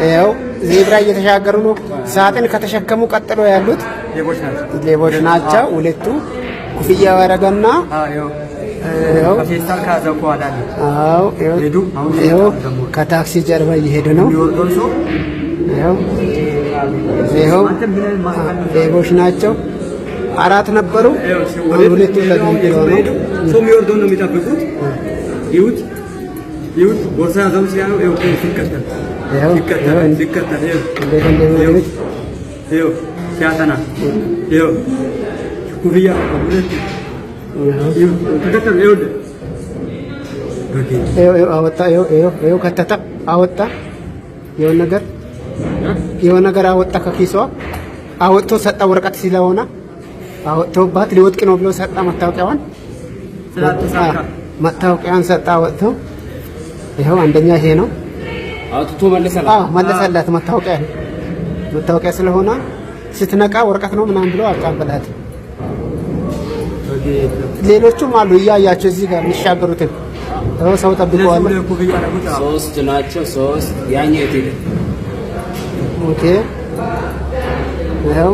ይኸው ዜብራ እየተሻገሩ ነው። ሳጥን ከተሸከሙ ቀጥሎ ያሉት ሌቦች ናቸው። ሁለቱ ኩፍያ ያደረገና ይኸው ከታክሲ ጀርባ እየሄዱ ነው። ይኸው ሌቦች ናቸው። አራት ነበሩ። ሁለቱ ለግንጥሎ ነው። ሰው የሚወርደው ነው የሚጠብቁት። ይሁት ቦርሳ ያዘው ሲያዩ ሲከተል ሲያጠና ኩፍያ አወጣ። ከተታ አወጣ። የሆነ ነገር አወጣ። ከኪሷ አወጥቶ ሰጣ። ወረቀት ስለሆነ አወጥቶባት ሊወጥቅ ነው ብሎ ሰጣ። መታወቂያውን ሰጣ። አወጥቶ ይኸው አንደኛ ይሄ ነው። አውጥቶ መለሰላት። መታወቂያ ስለሆነ ስትነቃ ወረቀት ነው ምናምን ብሎ አቃበላት። ሌሎቹም አሉ እያያቸው እዚህ ጋር የሚሻገሩትን ሰው ጠብቀዋል። ሶስት ናቸው። ሶስት ያኛው የት ሄደ? ኦኬ ይኸው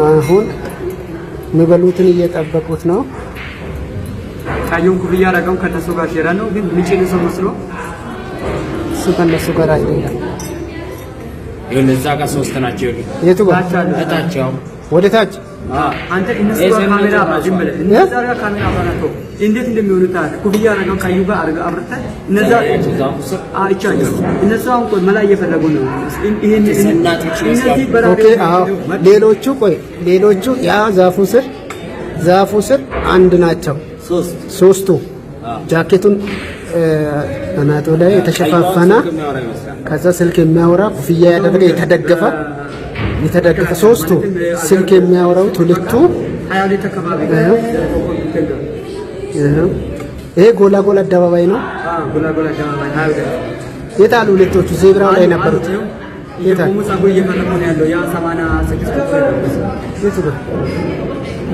አሁን የሚበሉትን እየጠበቁት ነው። ካየውን ኩፍያ ያደረገው ከነሱ ጋር ሼራ ነው፣ ግን ምንጭን ሰው መስሎ እሱ ከነሱ ጋር አይደለም። ይሁን እዛ ጋር ሶስት ናቸው። የቱ ጋር? እታቸው ወደ ታች አንተ እነሱ ካሜራ አባጅምለ እነዛ ጋር ካሜራ አባራቶ እንዴት እንደሚሆኑታ ኩፍያ ያደረገው ካዩ ጋር አብርተ እነዛ አይቻቸው እነሱ አሁን ቆይ መላ እየፈለጉ ነው። ይሄን እነዚህ ኦኬ ሌሎቹ ያ ዛፉ ስር አንድ ናቸው። ሶስቱ ጃኬቱን አናቱ ላይ የተሸፋፈነ ከዛ ስልክ የሚያወራ ኩፍያ ያደረገ የተደገፈ ሶስቱ ስልክ የሚያወራው ሁለቱ ይሄ ጎላጎላ አደባባይ ነው። የታሉ ሁለቶቹ ዜብራው ላይ ነበሩት?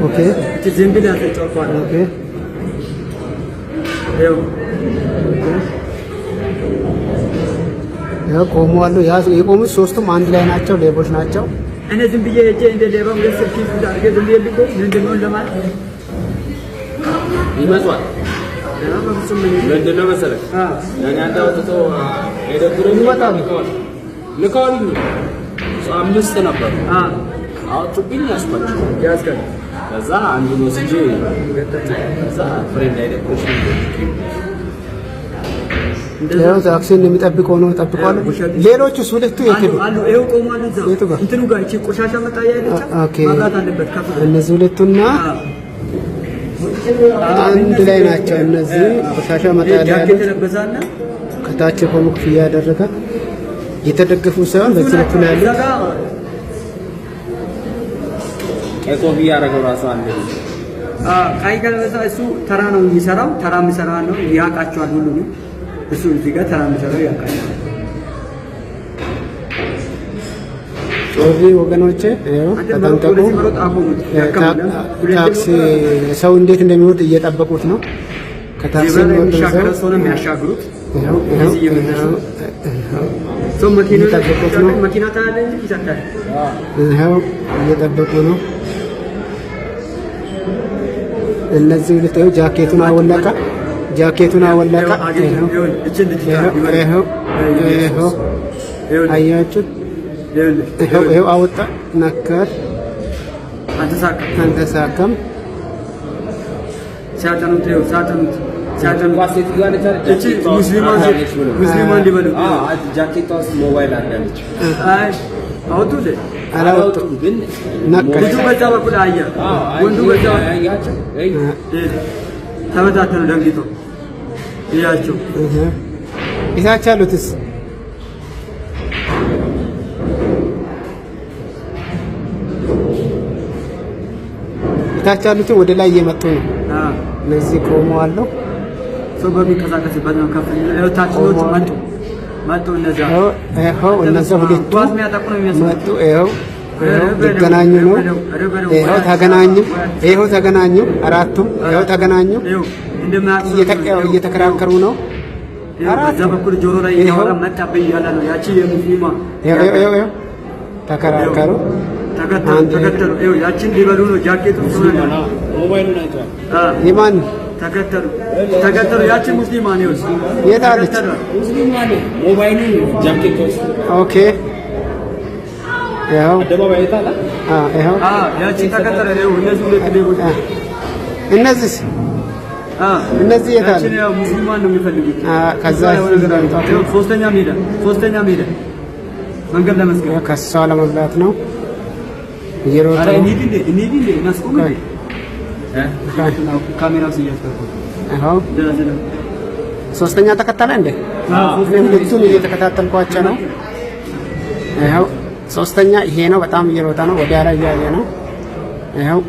ኦኬ ያው ቆመዋል። የቆሙት ሶስቱም አንድ ላይ ናቸው። ሌቦች ናቸው። እኔ ዝም ብዬ እጄ እንደ ሌባ ወደ ስልክ ይዛርገ ዝም ብዬ ልቆ ምንድነው ለማለት ይመጣል። ምንድነው መሰለህ ያኔ አንተ ወጥቶ ሄደብረኝ ይመጣል። ልካው አምስት ነበር። አውጡብኝ ያስኳቸው ከዛ አንዱን ወስጄ ከዛ ፍሬንድ አይደለም ያው ታክሲን የሚጠብቀው ነው ጠብቀዋል። ሌሎቹስ ሁለቱ የት አሉ? ይሄው ቆማሉ። እዛው እንትኑ ጋር እቺ ቆሻሻ መጣያ አይደለም? ማብራት አለበት ከፍ እነዚህ ሁለቱና አንድ ላይ ናቸው። እነዚህ ቆሻሻ መጣያ ያለበዛና ከታች ቆሞ ኩፍያ ያደረገ የተደገፉ ሳይሆን በዚህ በኩል ያለ ኮፍያ ያደረገው ራሱ አንድ ቀይ ከለበሳ እሱ ተራ ነው የሚሰራው። ተራ የሚሰራ ነው ያውቃቸዋል ሁሉ ነው እሱ እዚህ ጋር ተራ የሚሰራው ያውቃቸዋል። ስለዚህ ወገኖቼ ይኸው ተጠንቀቁ። ታክሲ ሰው እንዴት እንደሚወርድ እየጠበቁት ነው። ከታክሲ የሚሻገረው ሰው ነው የሚያሻግሩት። ሰው መኪና ታያለ እንጂ ይሰጣል። ይኸው እየጠበቁ ነው። እነዚህ ሁለት ጃኬቱን አወለቀ። ይኸው አያችሁት? ይኸው አወጣ። ነከር አልተሳካም። ሲያጠኑት ሙስሊማን ሊበሉ ጃኬቷ ውስጥ ሞባይል አለች። አላወጡም ግን ልጁ በዛ በኩል አየ። ወንዱ በዛ አያቸው። ተበታተኑ ደንግጦ እያቸው ኢሳች አሉትስ ኢታች አሉት ወደ ላይ እየመጡ ነው። እነዚህ ቆመዋል። ሰው በሚንቀሳቀስበት ነው። ከፍ ታችኞቹ መጡ። እነዛ ሁለቱ መጡ። ሊገናኙ ነው። ተገናኙ። አራቱም ተገናኙ። እየተከራከሩ ነው። በዛ በኩል ጆሮ ላይ እያወራ መጣብኝ እያለ ነው። ያቺ የሙስሊማ ተከራከሩ ተከተሉ። ያቺን ሊበሉ ነው። ጃኬቱ ሞባይሉን አይቷል። ይማን ተከተሉ። ያቺን ሙስሊማ ነው። የት አለች? ሙስሊማ ነው። ሞባይሉን ጃኬቱ ኦኬ ያው አደባባይ አይታላ። ያው ያቺ ተከተለ። እነዚህ ሁለት ሌቦች እነዚህ የት አለ? ያው ሙስሊማን ነው የሚፈልጉት። ከዛ ሶስተኛ ሜዳ መንገድ ለመስገድ ከሷ ለመብላት ነው እየሮጠ እንሂድ እናስቆም። ካሜራው ሲያስተካክል ሶስተኛ ተከተለ እንዴ? ሁለቱን እየተከታተልኳቸው ነው። ይኸው ሶስተኛ ይሄ ነው። በጣም እየሮጠ ነው። ወዲያ ላይ እያየ ነው። ይኸው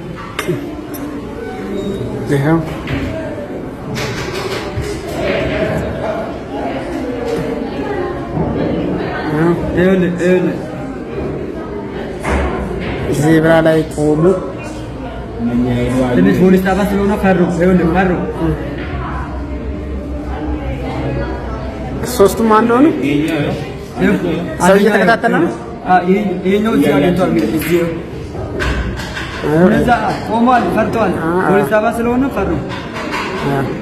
ዜብራ ላይ ቆሙ። ትንሽ ፖሊስ ጣቢያ ስለሆነ ፈሩ። ሶስቱም አንድ ሆኑ። ሰው እየተከታተለ ነው። ይሄኛው እዚህ አግኝቷል። እነዛ ቆሟል፣ ፈርተዋል። ፖሊስ ጣቢያ ስለሆነ ፈሩ።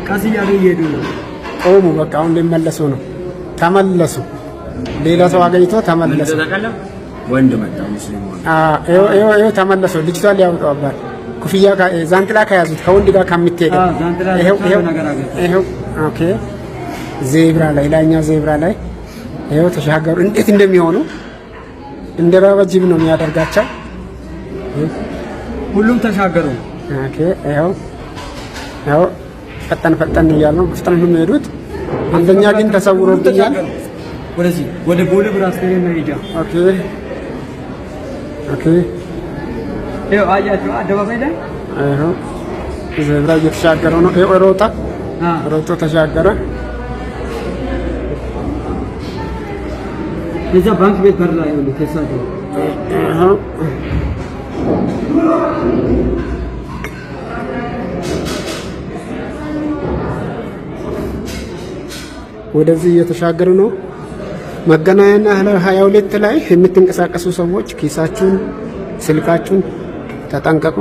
ቀስ እያሉ እየሄዱ ነው። ቆሙ። በቃ አሁን ሊመለሱ ነው። ተመለሱ። ሌላ ሰው አገኝቶ ተመለሱ። ወንድ መጣ ሙስሊም ይኸው ተመለሱ። ልጅቷን ሊያወጣው አባል ኩፍያ ዛንጥላ ከያዙት ከወንድ ጋር ከምትሄድ ይኸው ኦኬ። ዜብራ ላይ ላይኛው ዜብራ ላይ ይኸው ተሻገሩ። እንዴት እንደሚሆኑ እንደ ራባ ጅብ ነው የሚያደርጋቸው። ሁሉም ተሻገሩ። ኦኬ ይኸው ፈጠን እያሉ ነው። ፍጥነት ነው የሚሄዱት። አንደኛ ግን ተሰውሮብኛል። ወደዚህ ወደ ቦሌ ብራስ ነው ሄጃ። ኦኬ ይኸው አያችሁ አደባባይ ላይ ይኸው ዜብራ እየተሻገረ ነው። ይኸው ሮጦ ተሻገረ። እዛ ባንክ ቤት በር ላይ ነው ተሳደው። ወደዚህ እየተሻገሩ ነው። መገናኛና 22 ላይ የምትንቀሳቀሱ ሰዎች ኪሳችሁን፣ ስልካችሁን ተጠንቀቁ።